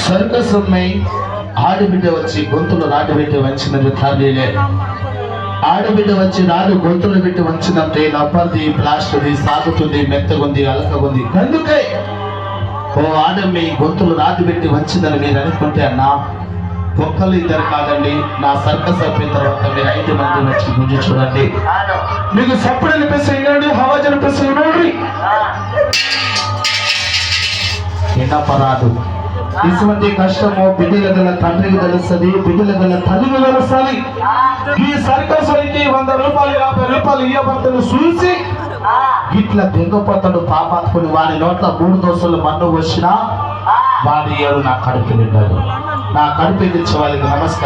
Circus అమ్మాయి ఆడబిడ్డ వచ్చి గొంతులు రాటు పెట్టి వంచినది తల్లిలే. ఆడబిడ్డ వచ్చి రాడు గొంతులు పెట్టి వంచినంతే నప్పది ప్లాస్టర్ది సాగుతుంది, మెత్తగుంది, అలకగుంది. అందుకే ఓ ఆడమ్మి గొంతులు రాటు పెట్టి వంచిందని మీరు అనుకుంటే అన్నా, ఒక్కళ్ళు ఇద్దరు కాదండి, నా సర్కస్ అయిపోయిన తర్వాత మీరు 5 మంది వచ్చి గుంజి చూడండి. మీకు సప్పుడు అనిపిస్తుంది, హవాజ్ అనిపిస్తుంది. నోడ్రి ఎన్నపరాదు. ఇటువంటి కష్టము బిడ్డల గల తండ్రికి తెలుస్తుంది, బిడ్డల గల తల్లికి తెలుస్తుంది. ఈ సర్కస్ అయితే 100 రూపాయలు 50 రూపాయలు ఇయ్యబడతను చూసి ఇట్లా దెంగపోతాడు పాపాత్ముడు. వారి నోట్ల 3 దోశలు మన్ను వచ్చినా వాడి ఏడు నా కడుపు నిండాడు. నా కడుపు ఎదిరించే వాళ్ళకి నమస్కారం.